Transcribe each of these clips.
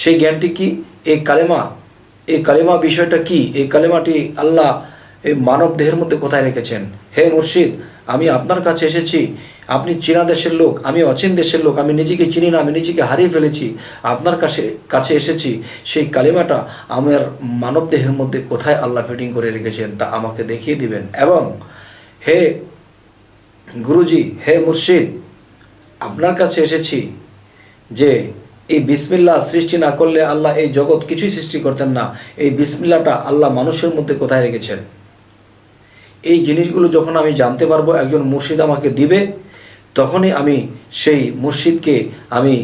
সেই জ্ঞানটি কি? এই কালেমা বিষয়টা কি? এই কালেমাটি আল্লাহ এই মানব দেহের মধ্যে কোথায় রেখেছেন? হে মুর্শিদ, আমি আপনার কাছে এসেছি, আপনি চীনা দেশের লোক, আমি অচীন দেশের লোক, আমি নিজেকে চিনি না, আমি নিজেকে হারিয়ে ফেলেছি, আপনার কাছে এসেছি, সেই কালেমাটা আমার মানব দেহের মধ্যে কোথায় আল্লাহ ফিটিং করে রেখেছেন তা আমাকে দেখিয়ে দিবেন। এবং হে গুরুজি, হে মুর্শিদ, আপনার কাছে এসেছি যে এই বিসমিল্লাহ সৃষ্টি না করলে আল্লাহ এই জগৎ কিছুই সৃষ্টি করতেন না। এই বিসমিল্লাহটা আল্লাহ মানুষের মধ্যে কোথায় রেখেছেন? এই জিনিসগুলো যখন আমি জানতে পারবো, একজন মুর্শিদ আমাকে দিবে, তখনই আমি সেই মুর্শিদকে আমি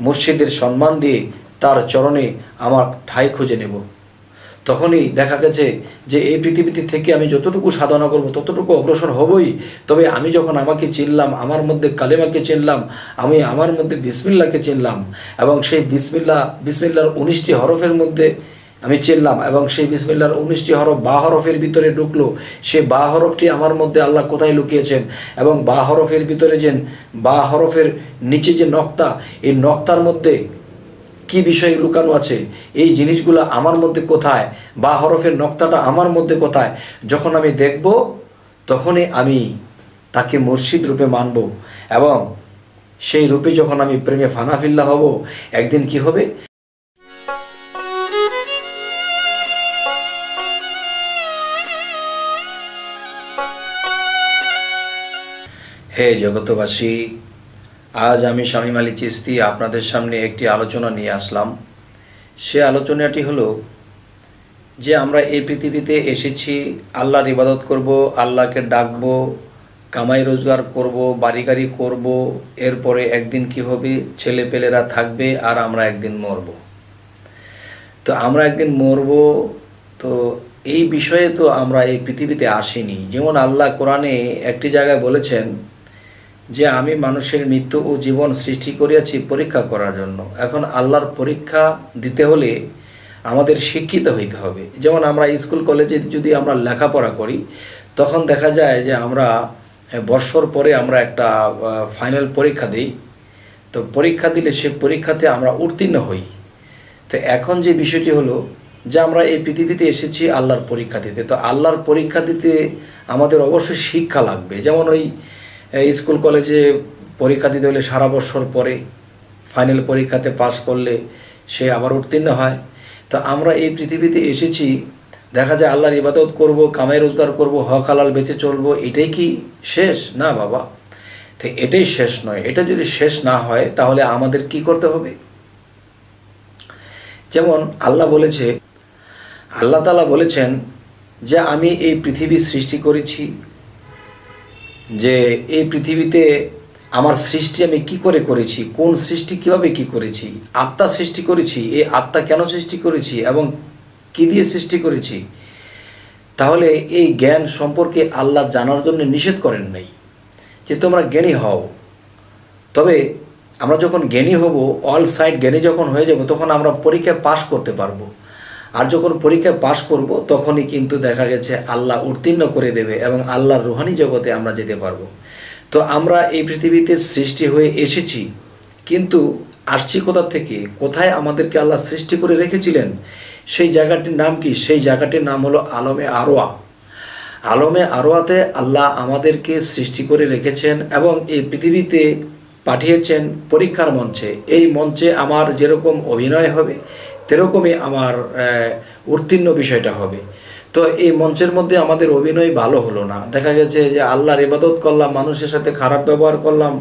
মুর্শিদের সম্মান দিয়ে তার চরণে আমার ঠাঁই খুঁজে নেব। তখনই দেখা গেছে যে এই পৃথিবীতে থেকে আমি যতটুকু সাধনা করব ততটুকু অগ্রসর হবই। তবে আমি যখন আমাকে চিনলাম, আমার মধ্যে কালেমাকে চিনলাম, আমি আমার মধ্যে বিসমিল্লাহকে চিনলাম, এবং সেই বিসমিল্লাহর 19টি হরফের মধ্যে আমি চিনলাম, এবং সেই বিসমিল্লাহর 19টি হরফ বা হরফের ভিতরে ঢুকলো। সে বা হরফটি আমার মধ্যে আল্লাহ কোথায় লুকিয়েছেন, এবং বা হরফের ভিতরে যে বা হরফের নিচে যে নক্তা, এই নক্তার মধ্যে কি বিষয় লুকানো আছে, এই জিনিসগুলো আমার মধ্যে কোথায়, বা হরফের নক্তাটা আমার মধ্যে কোথায়, যখন আমি দেখব তখনই আমি তাকে মুর্শিদ রূপে মানব। এবং সেই রূপে যখন আমি প্রেমে ফানাফিল্লা হব, একদিন কি হবে? হে জগতবাসী, আজ আমি শামীম আলী চিশতি আপনাদের সামনে একটি আলোচনা নিয়ে আসলাম। সে আলোচনাটি হলো যে আমরা এই পৃথিবীতে এসেছি আল্লাহর ইবাদত করব, আল্লাহকে ডাকব, কামাই রোজগার করব, বাড়ি গাড়ি করব, এরপরে একদিন কি হবে? ছেলেপেলেরা থাকবে আর আমরা একদিন মরব। তো আমরা একদিন মরব, তো এই বিষয়ে তো আমরা এই পৃথিবীতে আসিনি। যেমন আল্লাহ কোরআনে একটি জায়গায় বলেছেন যে আমি মানুষের মৃত্যু ও জীবন সৃষ্টি করিয়াছি পরীক্ষা করার জন্য। এখন আল্লাহর পরীক্ষা দিতে হলে আমাদের শিক্ষিত হইতে হবে। যেমন আমরা স্কুল কলেজে যদি আমরা লেখাপড়া করি, তখন দেখা যায় যে আমরা বৎসর পরে আমরা একটা ফাইনাল পরীক্ষা দিই। তো পরীক্ষা দিলে সে পরীক্ষাতে আমরা উত্তীর্ণ হই। তো এখন যে বিষয়টি হলো যে আমরা এই পৃথিবীতে এসেছি আল্লাহর পরীক্ষা দিতে। তো আল্লাহর পরীক্ষা দিতে আমাদের অবশ্যই শিক্ষা লাগবে। যেমন ওই স্কুল কলেজে পরীক্ষা দিতে হলে সারা বছর পরে ফাইনাল পরীক্ষাতে পাস করলে সে আবার উত্তীর্ণ হয়। তো আমরা এই পৃথিবীতে এসেছি, দেখা যায় আল্লাহর ইবাদত করব, কামাই রোজগার করব, হক হালাল বেঁচে চলবো, এটাই কি শেষ? না বাবা, তো এটাই শেষ নয়। এটা যদি শেষ না হয় তাহলে আমাদের কি করতে হবে? যেমন আল্লাহ তাআলা বলেছেন যে আমি এই পৃথিবী সৃষ্টি করেছি, যে এই পৃথিবীতে আমার সৃষ্টি আমি কি করে করেছি, কোন সৃষ্টি কিভাবে কি করেছি। আত্মা সৃষ্টি করেছি, এই আত্মা কেন সৃষ্টি করেছি এবং কি দিয়ে সৃষ্টি করেছি। তাহলে এই জ্ঞান সম্পর্কে আল্লাহ জানার জন্য নিষেধ করেন নাই যে তোমরা জ্ঞানী হও। তবে আমরা যখন জ্ঞানী হব, অল সাইড জ্ঞানী যখন হয়ে যাব, তখন আমরা পরীক্ষায় পাশ করতে পারবো। আর যখন পরীক্ষায় পাশ করব তখনই কিন্তু দেখা গেছে আল্লাহ উত্তীর্ণ করে দেবে এবং আল্লাহর রুহানি জগতে আমরা যেতে পারবো। তো আমরা এই পৃথিবীতে সৃষ্টি হয়ে এসেছি, কিন্তু আসছি কোথা থেকে, কোথায় আমাদেরকে আল্লাহ সৃষ্টি করে রেখেছিলেন, সেই জায়গাটির নাম কি? সেই জায়গাটির নাম হলো আলমে আরওয়া। আলমে আরওয়াতে আল্লাহ আমাদেরকে সৃষ্টি করে রেখেছেন এবং এই পৃথিবীতে পাঠিয়েছেন পরীক্ষার মঞ্চে। এই মঞ্চে আমার যেরকম অভিনয় হবে সেরকমই আমার উত্তীর্ণ বিষয়টা হবে। তো এই মঞ্চের মধ্যে আমাদের অভিনয় ভালো হলো না, দেখা গেছে যে আল্লাহর ইবাদত করলাম, মানুষের সাথে খারাপ ব্যবহার করলাম,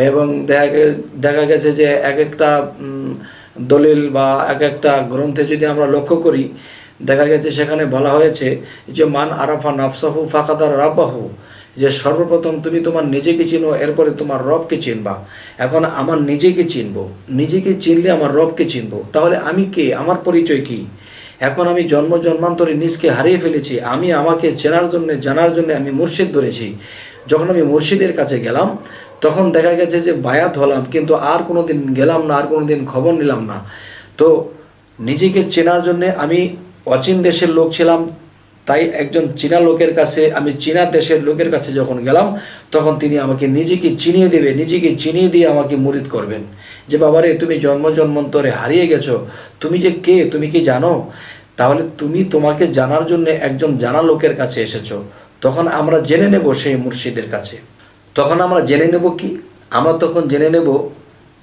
এবং দেখা গেছে যে এক একটা দলিল বা এক একটা গ্রন্থে যদি আমরা লক্ষ্য করি, দেখা গেছে সেখানে বলা হয়েছে যে মান আরাফা নাফসাহু ফাকাদার রাব্বাহু, যে সর্বপ্রথম তুমি তোমার নিজেকে চিনো, এরপরে তোমার রবকে চিনবা। এখন আমার নিজেকে চিনবো, নিজেকে চিনলে আমার রবকে চিনবো। তাহলে আমি কে? আমার পরিচয় কি? এখন আমি জন্মান্তরে নিজকে হারিয়ে ফেলেছি। আমি আমাকে চেনার জন্য, জানার জন্য আমি মুর্শিদ ধরেছি। যখন আমি মুর্শিদের কাছে গেলাম তখন দেখা গেছে যে বায়াত হলাম, কিন্তু আর কোনো দিন গেলাম না, আর কোনো দিন খবর নিলাম না। তো নিজেকে চেনার জন্যে আমি অচিন দেশের লোক ছিলাম, তাই একজন চীনা লোকের কাছে, আমি চীনা দেশের লোকের কাছে যখন গেলাম, তখন তিনি আমাকে নিজেকে চিনিয়ে দেবে, নিজেকে চিনিয়ে দিয়ে আমাকে মুরিদ করবেন যে বাবারে তুমি জন্মান্তরে হারিয়ে গেছো, তুমি যে কে, তুমি কি জানো? তাহলে তুমি তোমাকে জানার জন্য একজন জানা লোকের কাছে এসেছো। তখন আমরা জেনে নেব সেই মুর্শিদের কাছে। তখন আমরা জেনে নেব কি? আমরা তখন জেনে নেব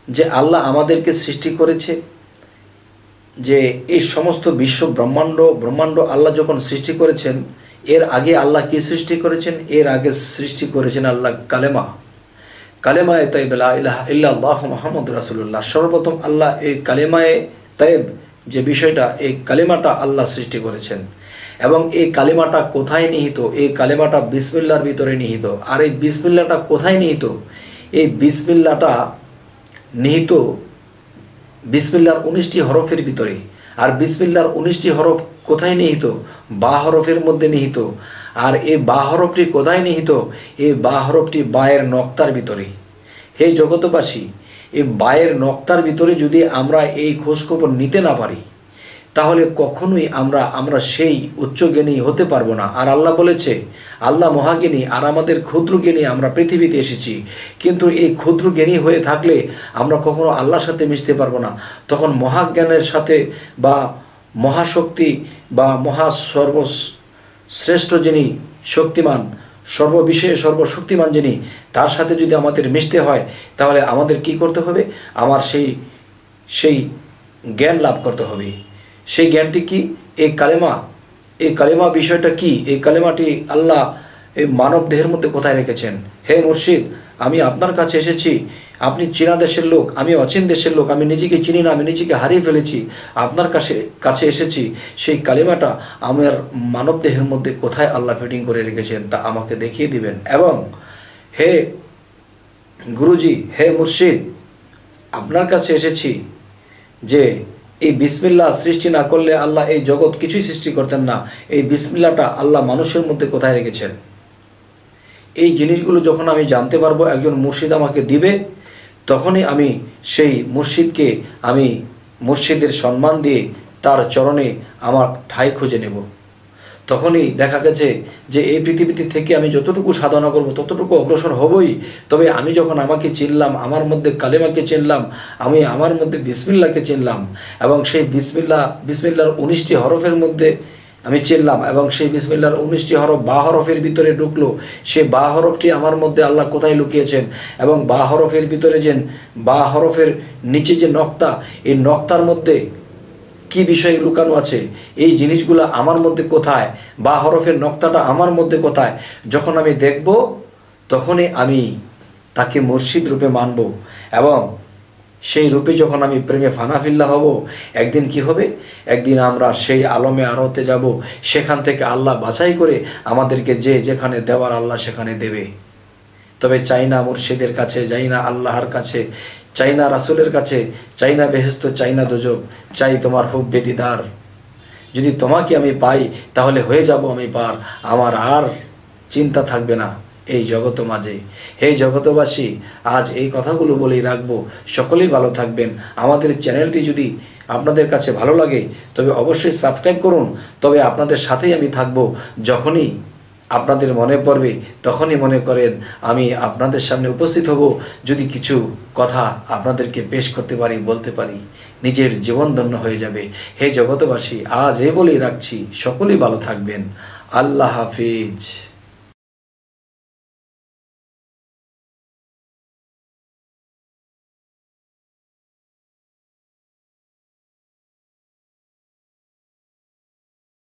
যে আল্লাহ আমাদেরকে সৃষ্টি করেছে, যে এই সমস্ত বিশ্ব ব্রহ্মাণ্ড আল্লাহ যখন সৃষ্টি করেছেন, এর আগে আল্লাহ কি সৃষ্টি করেছেন? এর আগে সৃষ্টি করেছেন আল্লাহ কালেমায়ে তাইয়্যিবা লা ইলাহা ইল্লাল্লাহ মুহাম্মাদুর রাসূলুল্লাহ। সর্বপ্রথম আল্লাহ এই কালেমায়ে তাইয়্যিব যে বিষয়টা, এই কালেমাটা আল্লাহ সৃষ্টি করেছেন। এবং এই কালেমাটা কোথায় নিহিত? এই কালেমাটা বিসমিল্লাহর ভিতরে নিহিত। আর এই বিসমিল্লাহটা কোথায় নিহিত? এই বিসমিল্লাহটা নিহিত বিসমিল্লাহর 19টি হরফের ভিতরে। আর বিসমিল্লাহর 19টি হরফ কোথায় নিহিত? বা হরফের মধ্যে নিহিত। আর এই বা হরফটি কোথায় নিহিত? এই বা হরফটি বায়ের নক্তার ভিতরে। হে জগতবাসী, এই বায়ের নক্তার ভিতরে যদি আমরা এই খোঁজখবর নিতে না পারি, তাহলে কখনোই আমরা সেই উচ্চ জ্ঞানী হতে পারবো না। আর আল্লাহ বলেছে, আল্লাহ মহাজ্ঞানী, আর আমাদের ক্ষুদ্র জ্ঞানী আমরা পৃথিবীতে এসেছি। কিন্তু এই ক্ষুদ্র জ্ঞানী হয়ে থাকলে আমরা কখনো আল্লাহর সাথে মিশতে পারবো না। তখন মহাজ্ঞানের সাথে বা মহাশক্তি বা সর্বশ্রেষ্ঠ যিনি শক্তিমান, সর্ববিষয়ে সর্বশক্তিমান যিনি, তার সাথে যদি আমাদের মিশতে হয়, তাহলে আমাদের কি করতে হবে? আমার সেই জ্ঞান লাভ করতে হবে। সেই জ্ঞানটি কি? এই কালেমা বিষয়টা কি? এই কালেমাটি আল্লাহ এই মানব দেহের মধ্যে কোথায় রেখেছেন? হে মুর্শিদ, আমি আপনার কাছে এসেছি, আপনি চীনা দেশের লোক, আমি অচীন দেশের লোক, আমি নিজেকে চিনি না, আমি নিজেকে হারিয়ে ফেলেছি, আপনার কাছে এসেছি। সেই কালেমাটা আমার মানব দেহের মধ্যে কোথায় আল্লাহ ফিটিং করে রেখেছেন তা আমাকে দেখিয়ে দিবেন। এবং হে গুরুজি, হে মুর্শিদ, আপনার কাছে এসেছি যে এই বিসমিল্লাহ সৃষ্টি না করলে আল্লাহ এই জগৎ কিছুই সৃষ্টি করতেন না। এই বিসমিল্লাহটা আল্লাহ মানুষের মধ্যে কোথায় রেখেছেন? এই জিনিসগুলো যখন আমি জানতে পারবো, একজন মুর্শিদ আমাকে দিবে, তখনই আমি সেই মুর্শিদকে, আমি মুর্শিদের সম্মান দিয়ে তার চরণে আমার ঠাঁই খুঁজে নেব। তখনই দেখা গেছে যে এই পৃথিবীতে থেকে আমি যতটুকু সাধনা করব ততটুকু অগ্রসর হবই। তবে আমি যখন আমাকে চিনলাম, আমার মধ্যে কালেমাকে চিনলাম, আমি আমার মধ্যে বিসমিল্লাহকে চিনলাম, এবং সেই বিসমিল্লাহর 19টি হরফের মধ্যে আমি চিনলাম, এবং সেই বিসমিল্লাহর 19টি হরফ বা হরফের ভিতরে ঢুকলো। সেই বা হরফটি আমার মধ্যে আল্লাহ কোথায় লুকিয়েছেন, এবং বা হরফের ভিতরে যে বা হরফের নিচে যে নক্তা, এই নক্তার মধ্যে কি বিষয় লুকানো আছে, এই জিনিসগুলো আমার মধ্যে কোথায়, বা হরফের নক্তাটা আমার মধ্যে কোথায়, যখন আমি দেখব, তখনই আমি তাকে মুর্শিদ রূপে মানব। এবং সেই রূপে যখন আমি প্রেমে ফানাফিল্লা হব, একদিন কি হবে? একদিন আমরা সেই আলমে আরতে যাব। সেখান থেকে আল্লাহ বাছাই করে আমাদেরকে যেখানে দেওয়ার আল্লাহ সেখানে দেবে। তবে চাই না মুর্শিদের কাছে, যাই না আল্লাহর কাছে, চাই না রাসূলের কাছে, চাই না বেহেশত, চাই না দোজখ, চাই তোমার হুব্বে দিদার। যদি তোমাকে আমি পাই, তাহলে হয়ে যাব আমি পার, আমার আর চিন্তা থাকবে না এই জগত মাঝে। হে জগতবাসী, আজ এই কথাগুলো বলেই রাখবো। সকলেই ভালো থাকবেন। আমাদের চ্যানেলটি যদি আপনাদের কাছে ভালো লাগে, তবে অবশ্যই সাবস্ক্রাইব করুন। তবে আপনাদের সাথেই আমি থাকবো। যখনই আপনাদের মনে পড়বে, তখনই মনে করেন আমি আপনাদের সামনে উপস্থিত হব। যদি কিছু কথা আপনাদেরকে পেশ করতে পারি, বলতে পারি, নিজের জীবন ধন্য হয়ে যাবে। হে জগতবাসী, আজ এই বলেই রাখছি, সকলেই ভালো থাকবেন। আল্লাহ হাফিজ।